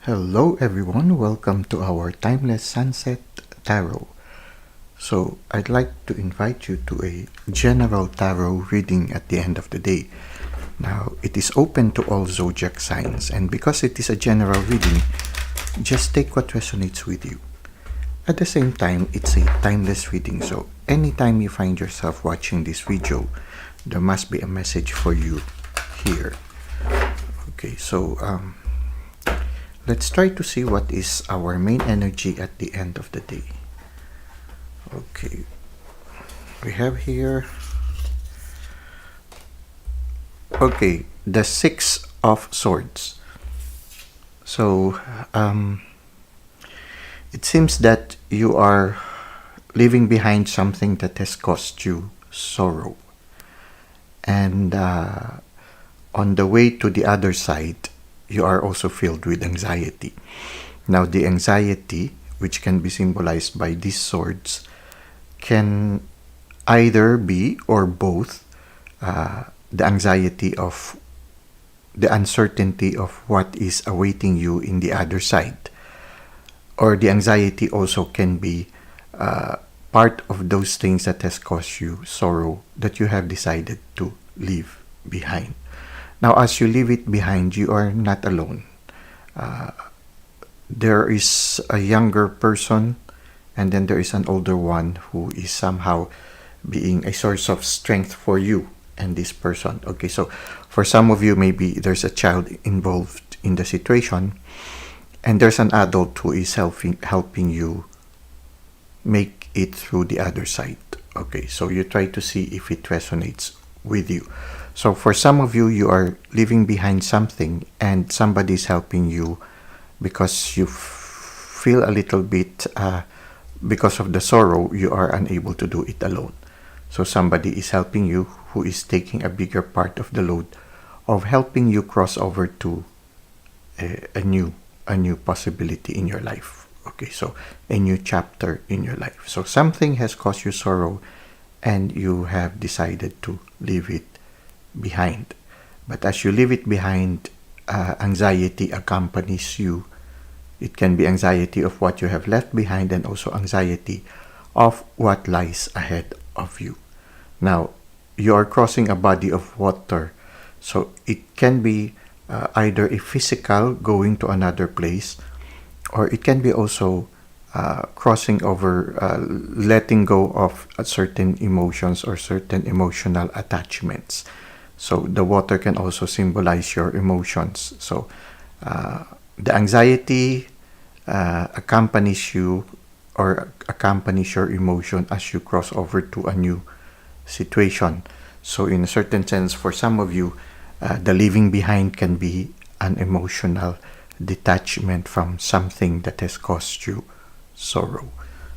Hello everyone, welcome to our Timeless Sunset Tarot. So I'd like to invite you to a general tarot reading at the end of the day. Now it is open to all zodiac signs, and because it is a general reading, just take what resonates with you. At the same time, it's a timeless reading, so anytime you find yourself watching this video, there must be a message for you here. Okay, so let's try to see what is our main energy at the end of the day. Okay, we have here, okay, the Six of Swords. So it seems that you are leaving behind something that has caused you sorrow, and on the way to the other side, you are also filled with anxiety. Now, the anxiety, which can be symbolized by these swords, can either be, or both, the anxiety of the uncertainty of what is awaiting you in the other side, or the anxiety also can be part of those things that has caused you sorrow that you have decided to leave behind. Now, as you leave it behind, you are not alone. There is a younger person, and then there is an older one who is somehow being a source of strength for you and this person. Okay, so for some of you, maybe there's a child involved in the situation, and there's an adult who is helping you make it through the other side. Okay, so you try to see if it resonates with you. So for some of you, you are leaving behind something and somebody is helping you because you feel a little bit, because of the sorrow, you are unable to do it alone. So somebody is helping you who is taking a bigger part of the load of helping you cross over to a new possibility in your life. Okay, so a new chapter in your life. So something has caused you sorrow and you have decided to leave it behind. But as you leave it behind, anxiety accompanies you. It can be anxiety of what you have left behind and also anxiety of what lies ahead of you. Now, you are crossing a body of water, so it can be either a physical going to another place, or it can be also crossing over, letting go of certain emotions or certain emotional attachments. So the water can also symbolize your emotions. So the anxiety accompanies you or accompanies your emotion as you cross over to a new situation. So in a certain sense, for some of you, the leaving behind can be an emotional detachment from something that has caused you sorrow.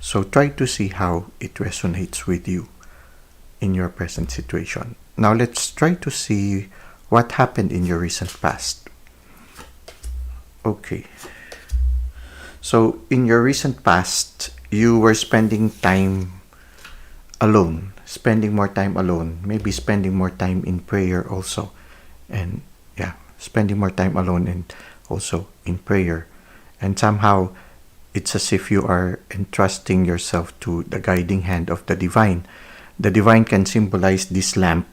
So try to see how it resonates with you in your present situation. Now let's try to see what happened in your recent past. Okay. So in your recent past, you were spending time alone, spending more time alone, maybe spending more time in prayer also. And yeah, spending more time alone and also in prayer. And somehow it's as if you are entrusting yourself to the guiding hand of the divine. The divine can symbolize this lamp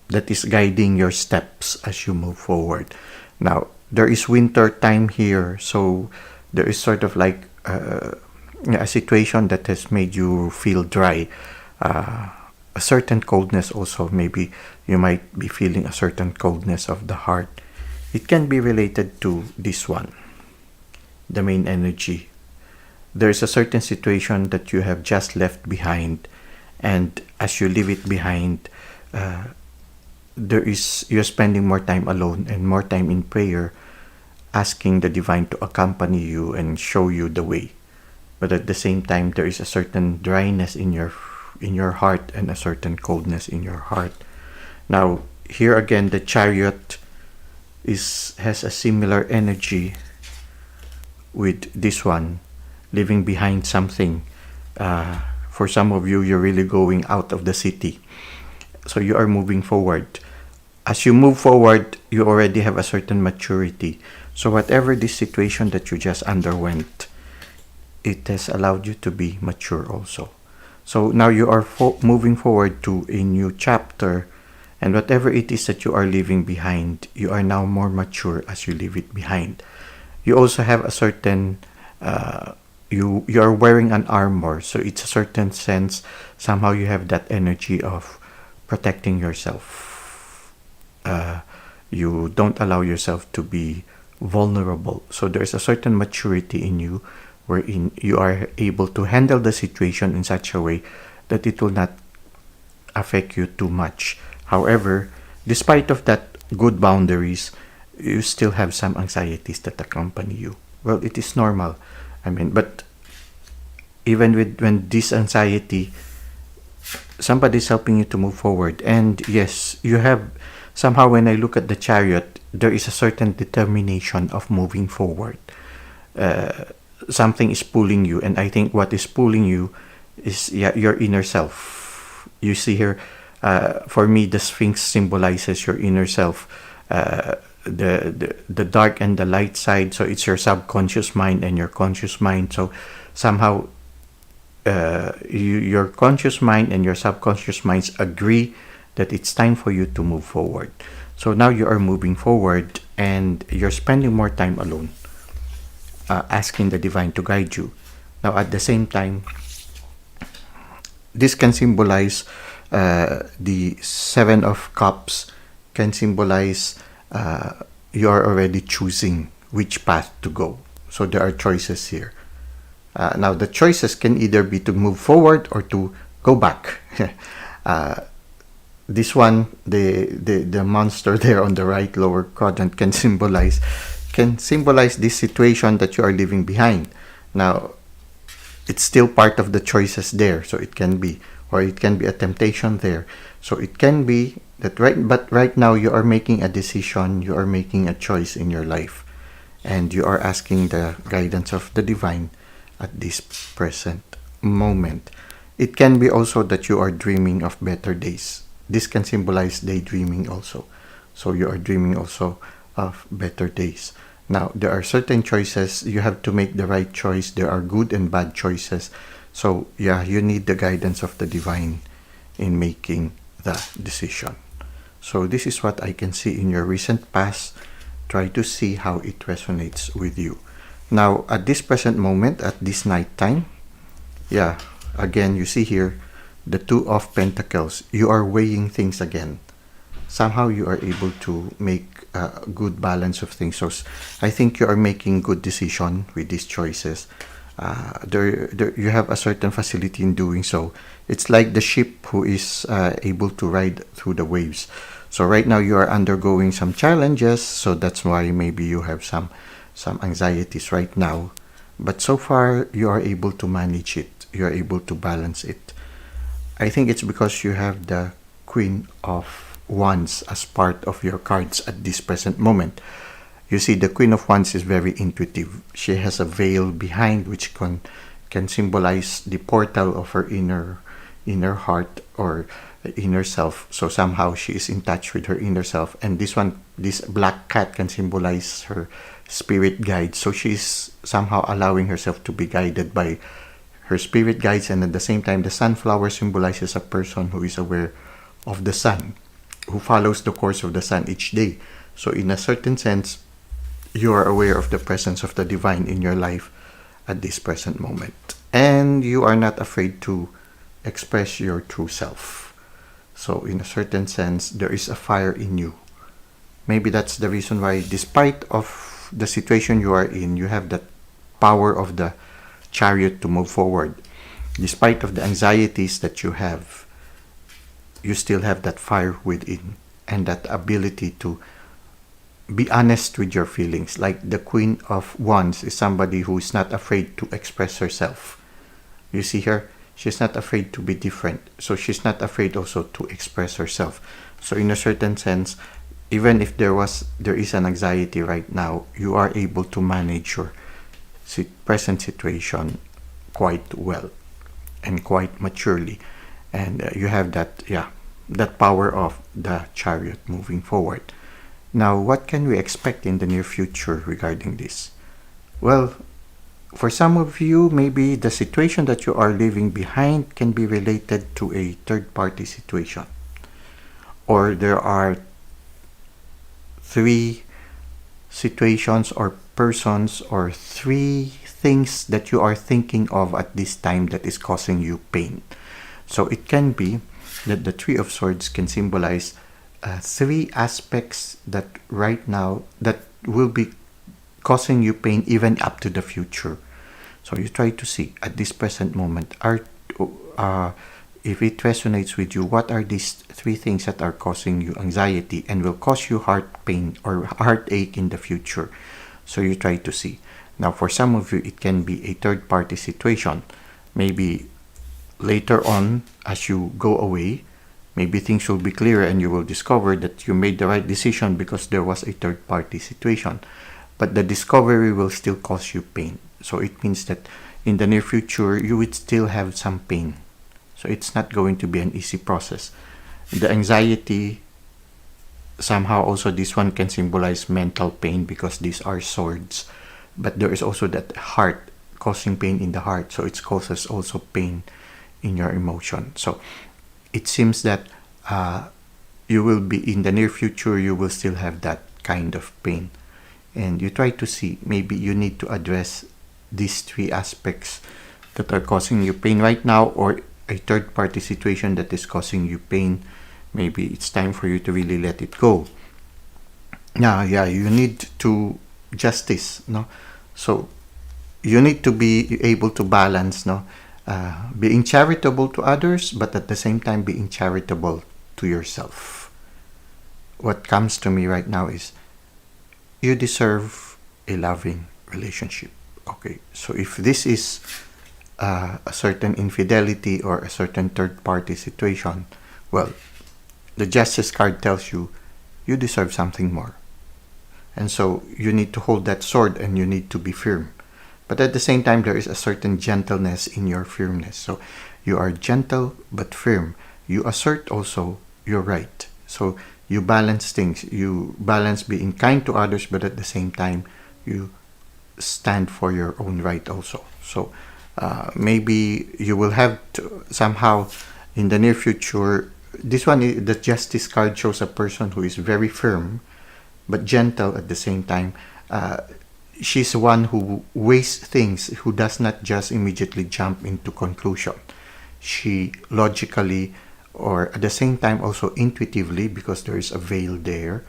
that is guiding your steps as you move forward. Now, there is winter time here, so there is sort of like a situation that has made you feel dry. A certain coldness also, maybe you might be feeling a certain coldness of the heart. It can be related to this one, the main energy. There is a certain situation that you have just left behind, and as you leave it behind, you're spending more time alone and more time in prayer, asking the divine to accompany you and show you the way. But at the same time, there is a certain dryness in your heart and a certain coldness in your heart. Now, here again, the Chariot has a similar energy with this one, leaving behind something. For some of you, you're really going out of the city. So you are moving forward. As you move forward, you already have a certain maturity. So whatever this situation that you just underwent, it has allowed you to be mature also. So now you are moving forward to a new chapter, and whatever it is that you are leaving behind, you are now more mature as you leave it behind. You also have a certain you are wearing an armor, so it's a certain sense somehow you have that energy of protecting yourself. You don't allow yourself to be vulnerable. So there's a certain maturity in you wherein you are able to handle the situation in such a way that it will not affect you too much. However, despite of that good boundaries, you still have some anxieties that accompany you. Well, it is normal. I mean, but even when this anxiety, somebody's helping you to move forward. And yes, you have somehow, when I look at the Chariot, there is a certain determination of moving forward. Something is pulling you, and I think what is pulling you is your inner self. You see here, for me, the Sphinx symbolizes your inner self, the dark and the light side. So it's your subconscious mind and your conscious mind. So somehow your conscious mind and your subconscious minds agree that it's time for you to move forward. So now you are moving forward, and you're spending more time alone, asking the divine to guide you. Now at the same time, this can symbolize the Seven of Cups, can symbolize you are already choosing which path to go. So there are choices here. Now the choices can either be to move forward or to go back. This one, the monster there on the right lower quadrant, can symbolize this situation that you are leaving behind. Now, it's still part of the choices there, so it can be, or it can be a temptation there. So it can be that right now you are making a decision, you are making a choice in your life, and you are asking the guidance of the divine at this present moment. It can be also that you are dreaming of better days. This can symbolize daydreaming also. So you are dreaming also of better days. Now, there are certain choices. You have to make the right choice. There are good and bad choices. So, yeah, you need the guidance of the divine in making the decision. So, this is what I can see in your recent past. Try to see how it resonates with you. Now, at this present moment, at this night time, yeah, again, you see here, the Two of Pentacles. You are weighing things again. Somehow you are able to make a good balance of things. So I think you are making good decision with these choices. You have a certain facility in doing so. It's like the ship who is able to ride through the waves. So right now you are undergoing some challenges. So that's why maybe you have some anxieties right now. But so far you are able to manage it. You are able to balance it. I think it's because you have the Queen of Wands as part of your cards at this present moment. You see, the Queen of Wands is very intuitive. She has a veil behind which can symbolize the portal of her inner heart or inner self. So somehow she is in touch with her inner self. And this black cat can symbolize her spirit guide. So she's somehow allowing herself to be guided by her spirit guides, and at the same time, the sunflower symbolizes a person who is aware of the sun, who follows the course of the sun each day. So in a certain sense, you are aware of the presence of the divine in your life at this present moment. And you are not afraid to express your true self. So in a certain sense, there is a fire in you. Maybe that's the reason why, despite of the situation you are in, you have that power of the Chariot to move forward. Despite of the anxieties that you have, you still have that fire within and that ability to be honest with your feelings. Like the Queen of Wands is somebody who is not afraid to express herself. You see her, she's not afraid to be different. So she's not afraid also to express herself. So in a certain sense, even if there is an anxiety right now, you are able to manage your present situation quite well and quite maturely, and you have that power of the Chariot moving forward. Now, what can we expect in the near future regarding this? Well, for some of you, maybe the situation that you are leaving behind can be related to a third-party situation. Or there are 3 situations or persons or 3 things that you are thinking of at this time that is causing you pain. So it can be that the Three of Swords can symbolize 3 aspects that right now that will be causing you pain even up to the future. So you try to see at this present moment, if it resonates with you, what are these 3 things that are causing you anxiety and will cause you heart pain or heartache in the future. So you try to see. Now, for some of you, it can be a third-party situation. Maybe later on, as you go away, maybe things will be clearer and you will discover that you made the right decision because there was a third-party situation. But the discovery will still cause you pain. So it means that in the near future, you would still have some pain. So it's not going to be an easy process. The anxiety, somehow also this one can symbolize mental pain because these are swords. But there is also that heart, causing pain in the heart. So it causes also pain in your emotion. So it seems that you will be, in the near future, you will still have that kind of pain. And you try to see, maybe you need to address these 3 aspects that are causing you pain right now, or a third-party situation that is causing you pain. Maybe it's time for you to really let it go. Yeah, you need to justice, no? So you need to be able to balance, no? Being charitable to others, but at the same time being charitable to yourself. What comes to me right now is you deserve a loving relationship. Okay, so if this is a certain infidelity or a certain third-party situation, well, the Justice card tells you you deserve something more. And so you need to hold that sword and you need to be firm. But at the same time, there is a certain gentleness in your firmness. So you are gentle but firm. You assert also your right. So you balance things. You balance being kind to others, but at the same time, you stand for your own right also. So maybe you will have to somehow in the near future, this one, the Justice card shows a person who is very firm but gentle at the same time. She's one who weighs things, who does not just immediately jump into conclusion. She logically, or at the same time also intuitively, because there is a veil there.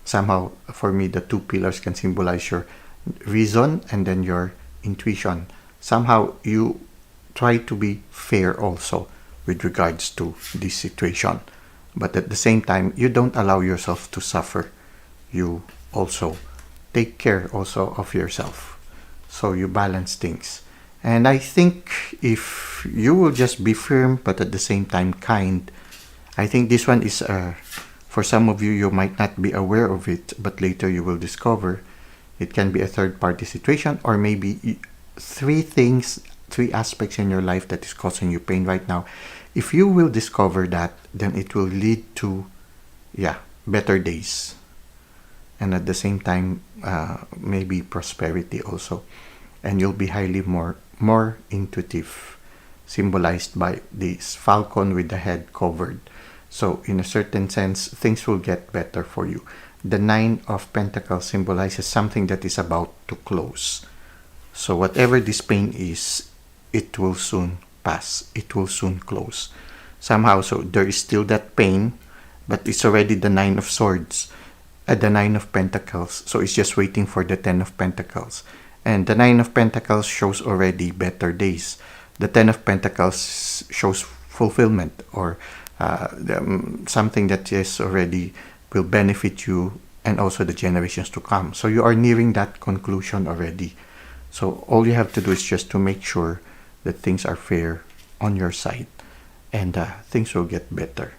Somehow, for me, the 2 pillars can symbolize your reason and then your intuition. Somehow, you try to be fair also with regards to this situation. But at the same time, you don't allow yourself to suffer. You also take care also of yourself. So you balance things. And I think if you will just be firm but at the same time kind, I think this one is, for some of you, you might not be aware of it, but later you will discover it can be a third-party situation, or maybe 3 things, 3 aspects in your life that is causing you pain right now. If you will discover that, then it will lead to, better days. And at the same time, maybe prosperity also. And you'll be highly more intuitive, symbolized by this falcon with the head covered. So in a certain sense, things will get better for you. The 9 of Pentacles symbolizes something that is about to close. So whatever this pain is, it will soon pass. It will soon close. Somehow, so there is still that pain, but it's already the 9 of Swords, the 9 of Pentacles. So it's just waiting for the 10 of Pentacles. And the 9 of Pentacles shows already better days. The 10 of Pentacles shows fulfillment, or something that is already will benefit you and also the generations to come. So you are nearing that conclusion already. So all you have to do is just to make sure that things are fair on your side, and things will get better.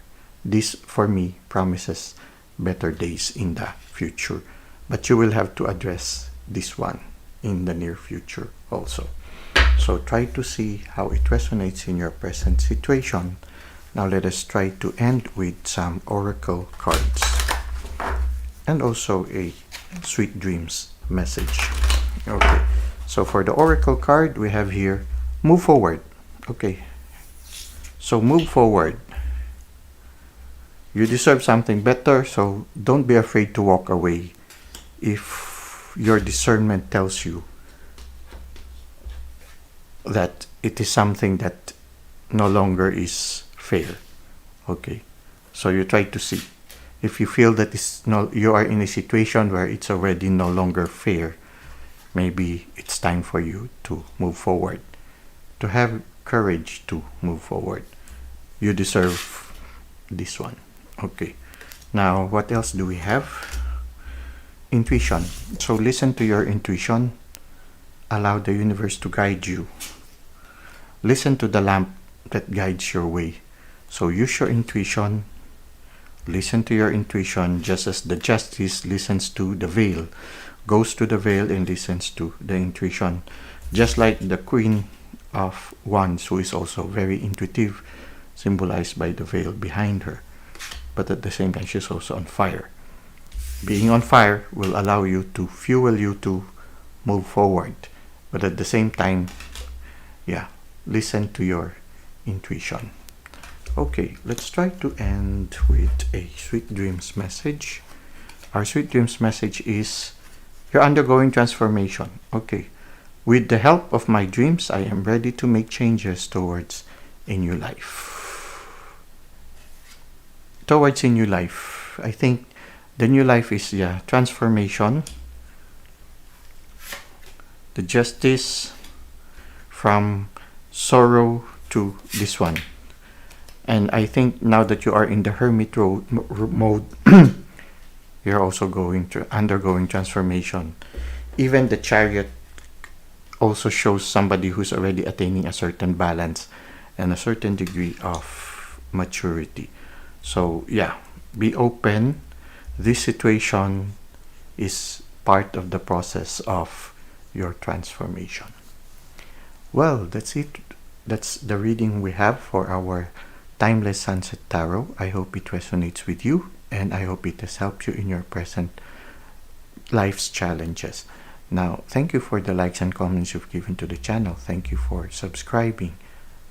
This, for me, promises better days in the future. But you will have to address this one in the near future also. So try to see how it resonates in your present situation. Now let us try to end with some oracle cards. and also a sweet dreams message. Okay, so for the oracle card, we have here move forward. Okay, so move forward. You deserve something better, so don't be afraid to walk away if your discernment tells you that it is something that no longer is fair. Okay, so you try to see. If you feel that you are in a situation where it's already no longer fair, maybe it's time for you to move forward, to have courage to move forward. You deserve this one. Okay, now what else do we have? Intuition. So listen to your intuition. Allow the universe to guide you. Listen to the lamp that guides your way. So use your intuition. Listen to your intuition, just as the justice listens to the veil, goes to the veil and listens to the intuition. Just like the Queen of Wands, who is also very intuitive, symbolized by the veil behind her. But at the same time, she's also on fire. Being on fire will allow you to fuel you to move forward. But at the same time, listen to your intuition. Okay, let's try to end with a sweet dreams message. Our sweet dreams message is, you're undergoing transformation. Okay, with the help of my dreams, I am ready to make changes towards a new life. Towards a new life. I think the new life is transformation. The justice from sorrow to this one. And I think now that you are in the hermit mode, you're also undergoing transformation. Even the Chariot also shows somebody who's already attaining a certain balance and a certain degree of maturity. So be open. This situation is part of the process of your transformation. Well, that's it. That's the reading we have for our Timeless Sunset Tarot. I hope it resonates with you, and I hope it has helped you in your present life's challenges. Now, thank you for the likes and comments you've given to the channel. Thank you for subscribing.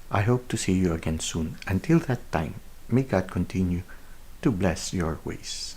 I hope to see you again soon. Until that time, may God continue to bless your ways.